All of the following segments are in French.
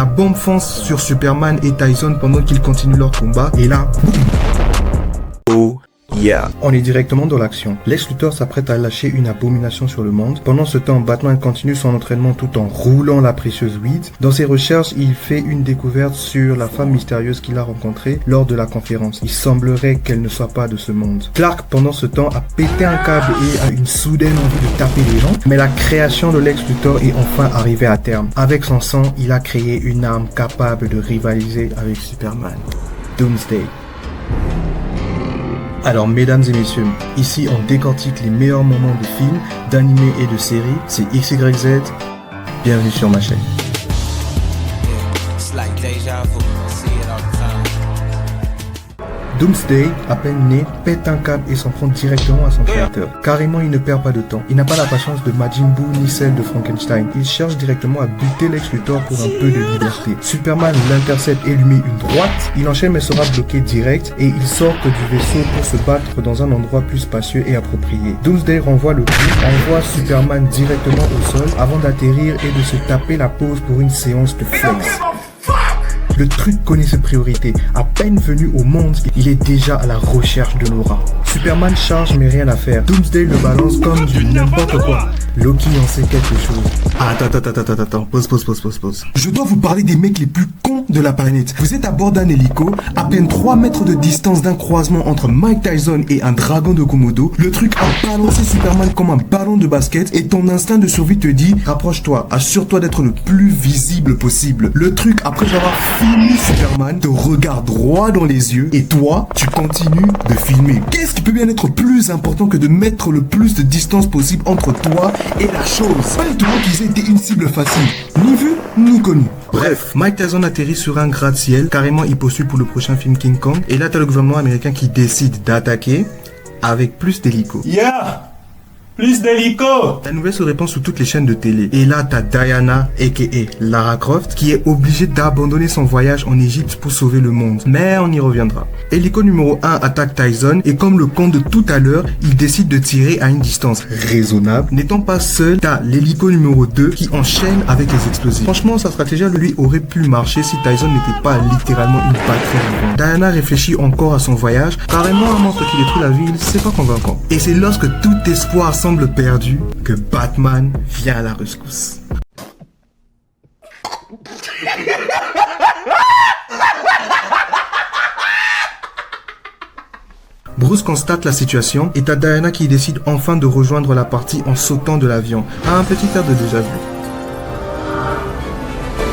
La bombe fonce sur Superman et Tyson pendant qu'ils continuent leur combat. Et là, boum. Oh. Yeah. On est directement dans l'action. Lex Luthor s'apprête à lâcher une abomination sur le monde. Pendant ce temps, Batman continue son entraînement tout en roulant la précieuse weed. Dans ses recherches, il fait une découverte sur la femme mystérieuse qu'il a rencontrée lors de la conférence. Il semblerait qu'elle ne soit pas de ce monde. Clark, pendant ce temps, a pété un câble et a une soudaine envie de taper les gens. Mais la création de Lex Luthor est enfin arrivée à terme. Avec son sang, il a créé une arme capable de rivaliser avec Superman. Doomsday. Alors mesdames et messieurs, ici on décortique les meilleurs moments de films, d'animés et de séries, c'est XYZ, bienvenue sur ma chaîne. Doomsday, à peine né, pète un câble et s'en prend directement à son créateur. Carrément, il ne perd pas de temps. Il n'a pas la patience de Majin Buu ni celle de Frankenstein. Il cherche directement à buter Lex Luthor pour un peu de liberté. Superman l'intercepte et lui met une droite. Il enchaîne mais sera bloqué direct et il sort du vaisseau pour se battre dans un endroit plus spacieux et approprié. Doomsday renvoie le coup, envoie Superman directement au sol avant d'atterrir et de se taper la pause pour une séance de flex. Le truc connaît ses priorités. À peine venu au monde, il est déjà à la recherche de l'aura. Superman charge mais rien à faire. Doomsday le balance comme du n'importe quoi. Loki en sait quelque chose. Attends. Pause. Je dois vous parler des mecs les plus cons de la planète. Vous êtes à bord d'un hélico, à peine 3 mètres de distance d'un croisement entre Mike Tyson et un dragon de Komodo. Le truc a balancé Superman comme un ballon de basket et ton instinct de survie te dit rapproche-toi, assure-toi d'être le plus visible possible. Le truc, après avoir filmé Superman, te regarde droit dans les yeux et toi, tu continues de filmer. Qu'est-ce qui peut bien être plus important que de mettre le plus de distance possible entre toi et la chose? Pas étonnant qu'ils aient été une cible facile, ni vue ni connue. Bref, Mike Tyson atterrit sur un gratte-ciel, carrément il postule pour le prochain film King Kong, et là t'as le gouvernement américain qui décide d'attaquer avec plus d'hélicos. Yeah! Plus d'hélico! La nouvelle se répand sur toutes les chaînes de télé. Et là, t'as Diana, a.k.a. Lara Croft, qui est obligée d'abandonner son voyage en Égypte pour sauver le monde. Mais on y reviendra. Hélico numéro 1 attaque Tyson, et comme le con de tout à l'heure, il décide de tirer à une distance raisonnable. N'étant pas seul, t'as l'hélico numéro 2 qui enchaîne avec les explosifs. Franchement, sa stratégie lui aurait pu marcher si Tyson n'était pas littéralement une batterie vivante. Diana réfléchit encore à son voyage. Carrément, un monstre qui détruit la ville, c'est pas convaincant. Et c'est lorsque tout espoir semble perdu que Batman vient à la rescousse. Bruce constate la situation et t'as Diana qui décide enfin de rejoindre la partie en sautant de l'avion, à un petit air de déjà vu.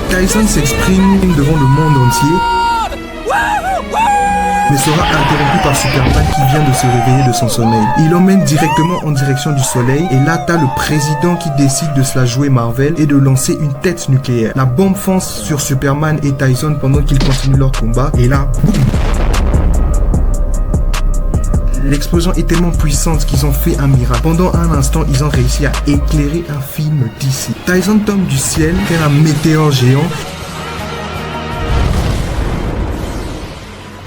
Tyson s'exprime devant le monde entier, mais sera interrompu par Superman qui vient de se réveiller de son sommeil. Il l'emmène directement en direction du soleil et là t'as le président qui décide de se la jouer Marvel et de lancer une tête nucléaire. La bombe fonce sur Superman et Tyson pendant qu'ils continuent leur combat et là, boum. L'explosion est tellement puissante qu'ils ont fait un miracle. Pendant un instant, ils ont réussi à éclairer un film d'ici. Tyson tombe du ciel, tel un météore géant.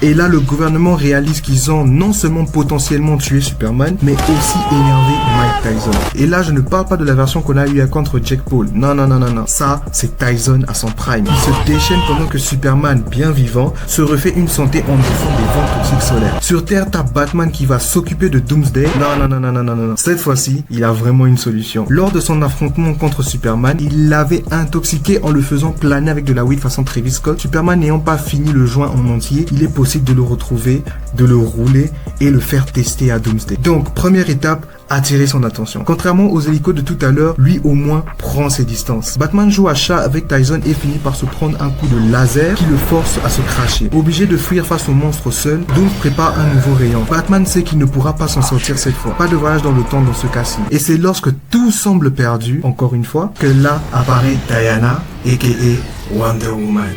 Et là, le gouvernement réalise qu'ils ont non seulement potentiellement tué Superman, mais aussi énervé Mike Tyson. Et là, je ne parle pas de la version qu'on a eu à contre Jake Paul. Non. Ça, c'est Tyson à son prime. Il se déchaîne pendant que Superman, bien vivant, se refait une santé en défendant des vents toxiques solaires. Sur Terre, t'as Batman qui va s'occuper de Doomsday. Non. Cette fois-ci, il a vraiment une solution. Lors de son affrontement contre Superman, il l'avait intoxiqué en le faisant planer avec de la weed façon Travis Scott. Superman n'ayant pas fini le joint en entier, il est possible de le retrouver, de le rouler et le faire tester à Doomsday. Donc, première étape, attirer son attention. Contrairement aux hélicos de tout à l'heure, lui au moins prend ses distances. Batman joue à chat avec Tyson et finit par se prendre un coup de laser qui le force à se cracher. Obligé de fuir face au monstre seul, Doom prépare un nouveau rayon. Batman sait qu'il ne pourra pas s'en sortir cette fois. Pas de voyage dans le temps dans ce cas-ci. Et c'est lorsque tout semble perdu, encore une fois, que là apparaît Diana, a.k.a. Wonder Woman.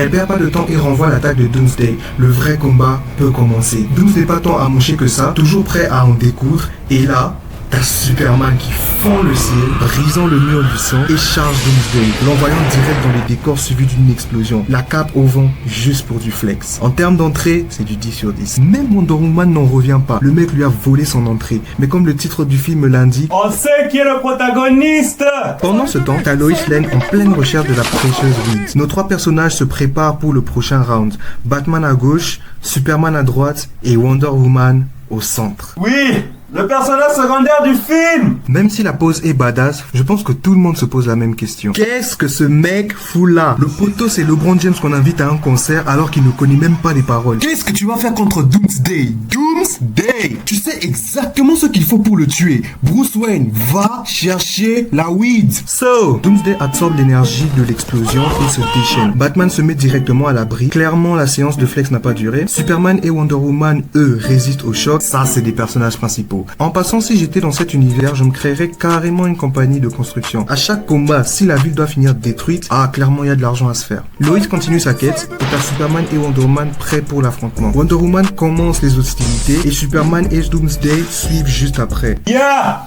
Elle perd pas de temps et renvoie l'attaque de Doomsday. Le vrai combat peut commencer. Doomsday pas tant amoché que ça, toujours prêt à en découdre. Et là, T'as Superman qui fend le ciel, brisant le mur du sang et charge Doomsday, l'envoyant direct dans les décors suivi d'une explosion. La cape au vent, juste pour du flex. En termes d'entrée, c'est du 10 sur 10. Même Wonder Woman n'en revient pas. Le mec lui a volé son entrée. Mais comme le titre du film l'indique, on sait qui est le protagoniste. pendant ce temps, t'as Lois Lane en pleine recherche de la précieuse Weed. Nos trois personnages se préparent pour le prochain round. Batman à gauche, Superman à droite et Wonder Woman au centre. Oui, le personnage secondaire du film. Même si la pose est badass, je pense que tout le monde se pose la même question. Qu'est-ce que ce mec fout là? Le poteau, c'est LeBron James qu'on invite à un concert alors qu'il ne connaît même pas les paroles. Qu'est-ce que tu vas faire contre Doomsday? Doomsday! Tu sais exactement ce qu'il faut pour le tuer. Bruce Wayne, va chercher la weed. So, Doomsday absorbe l'énergie de l'explosion et se déchaîne. Batman se met directement à l'abri. Clairement, la séance de flex n'a pas duré. Superman et Wonder Woman, eux, résistent au choc. Ça, c'est des personnages principaux. En passant, si j'étais dans cet univers, je me créerais carrément une compagnie de construction. À chaque combat, si la ville doit finir détruite, clairement il y a de l'argent à se faire. Lois continue sa quête et t'as Superman et Wonder Woman prêts pour l'affrontement. Wonder Woman commence les hostilités et Superman et Doomsday suivent juste après. Yeah!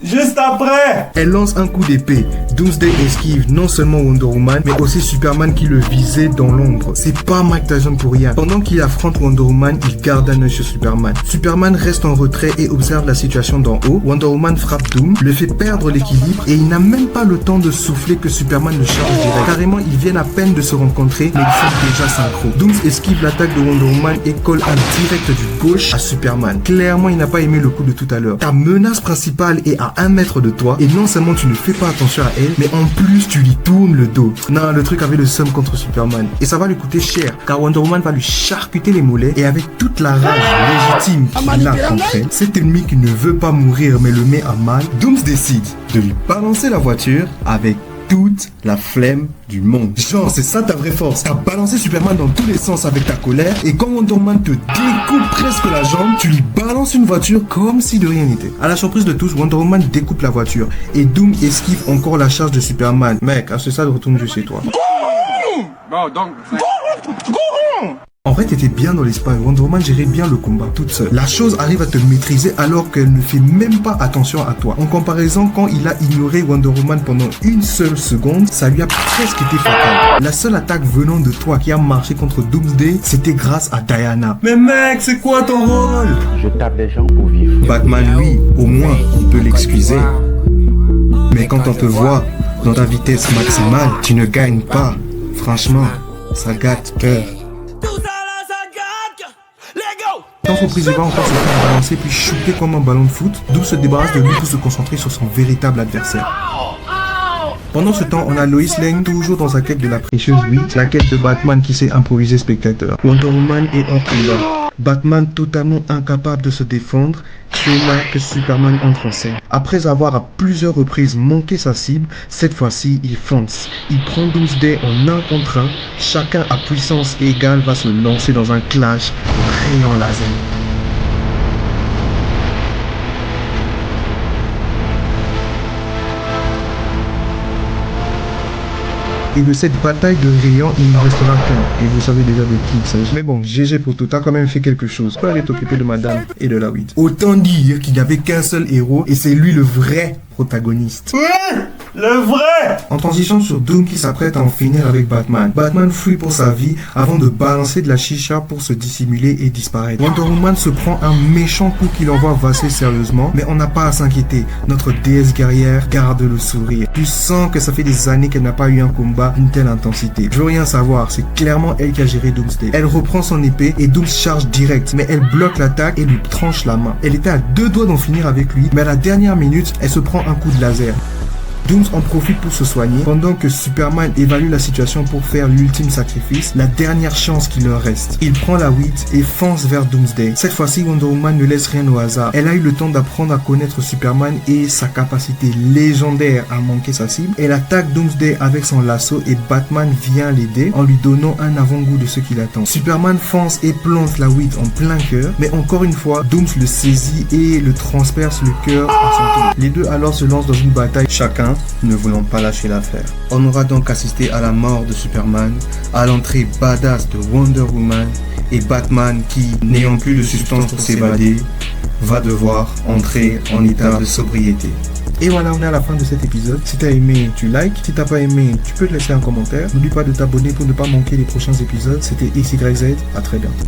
Juste après. Elle lance un coup d'épée. Doomsday esquive non seulement Wonder Woman, mais aussi Superman qui le visait dans l'ombre. C'est pas Mike Tyson pour rien. Pendant qu'il affronte Wonder Woman, il garde un œil sur Superman. Superman reste en retrait et observe la situation d'en haut. Wonder Woman frappe Doom, le fait perdre l'équilibre et il n'a même pas le temps de souffler que Superman le charge direct. Carrément, ils viennent à peine de se rencontrer, mais ils sont déjà synchro. Doom esquive l'attaque de Wonder Woman et colle un direct du gauche à Superman. Clairement, il n'a pas aimé le coup de tout à l'heure. Ta menace principale est à 1 mètre de toi et non seulement tu ne fais pas attention à elle, mais en plus tu lui tournes le dos. Non, le truc avait le seum contre Superman et ça va lui coûter cher car Wonder Woman va lui charcuter les mollets et avec toute la rage légitime qu'il a contre elle, cet ennemi qui ne veut pas mourir mais le met à mal, Dooms décide de lui balancer la voiture avec toute la flemme du monde. Genre, c'est ça ta vraie force. T'as balancé Superman dans tous les sens avec ta colère et quand Wonder Woman te découpe presque la jambe, tu lui balances une voiture comme si de rien n'était. À la surprise de tous, Wonder Woman découpe la voiture et Doom esquive encore la charge de Superman. Mec, à ce stade, retourne juste chez toi. En vrai, t'étais bien dans l'espace. Wonder Woman gérait bien le combat toute seule. La chose arrive à te maîtriser alors qu'elle ne fait même pas attention à toi. En comparaison, quand il a ignoré Wonder Woman pendant une seule seconde, ça lui a presque été fatal. La seule attaque venant de toi qui a marché contre Doomsday, c'était grâce à Diana. Mais mec, c'est quoi ton rôle? Je tape les gens pour vivre. Batman, lui, au moins, on peut l'excuser. Mais quand on te voit dans ta vitesse maximale, tu ne gagnes pas. Franchement, ça gâte cœur. L'entreprise va encore se faire balancer puis shooter comme un ballon de foot, d'où se débarrasse de lui pour se concentrer sur son véritable adversaire. Pendant ce temps, on a Lois Lane toujours dans sa quête de la précieuse weed, la quête de Batman qui s'est improvisé spectateur. Wonder Woman est en combat. Batman totalement incapable de se défendre, c'est là que Superman entre en scène. Après avoir à plusieurs reprises manqué sa cible, cette fois-ci il fonce. Il prend Doomsday en 1 contre 1, chacun à puissance égale va se lancer dans un clash au rayon laser. Et de cette bataille de rayons, il ne restera qu'un. Et vous savez déjà de qui il s'agit. Mais bon, GG pour tout, t'as quand même fait quelque chose. Tu peux aller t'occuper de madame et de la weed. Autant dire qu'il n'y avait qu'un seul héros et c'est lui le vrai protagoniste. Oui, le vrai. En transition sur Doom qui s'apprête à en finir avec Batman. Batman fuit pour sa vie avant de balancer de la chicha pour se dissimuler et disparaître. Wonder Woman se prend un méchant coup qui l'envoie vasser sérieusement, mais on n'a pas à s'inquiéter. Notre déesse guerrière garde le sourire. Tu sens que ça fait des années qu'elle n'a pas eu un combat d'une telle intensité. Je veux rien savoir, c'est clairement elle qui a géré Doomsday. Elle reprend son épée et Doom charge direct, mais elle bloque l'attaque et lui tranche la main. Elle était à 2 doigts d'en finir avec lui, mais à la dernière minute, elle se prend un coup de laser. Dooms en profite pour se soigner, pendant que Superman évalue la situation pour faire l'ultime sacrifice, la dernière chance qui leur reste. Il prend la weed et fonce vers Doomsday. Cette fois-ci, Wonder Woman ne laisse rien au hasard. Elle a eu le temps d'apprendre à connaître Superman et sa capacité légendaire à manquer sa cible. Elle attaque Doomsday avec son lasso et Batman vient l'aider en lui donnant un avant-goût de ce qui l'attend. Superman fonce et plante la weed en plein cœur, mais encore une fois, Dooms le saisit et le transperce le cœur à son tour. Les deux alors se lancent dans une bataille chacun, ne voulant pas lâcher l'affaire. On aura donc assisté à la mort de Superman, à l'entrée badass de Wonder Woman et Batman qui, n'ayant plus de substance pour s'évader, va devoir entrer en état de sobriété. Et voilà, on est à la fin de cet épisode. Si t'as aimé, tu likes. Si t'as pas aimé, tu peux te laisser un commentaire. N'oublie pas de t'abonner pour ne pas manquer les prochains épisodes. C'était XYZ, à très bientôt.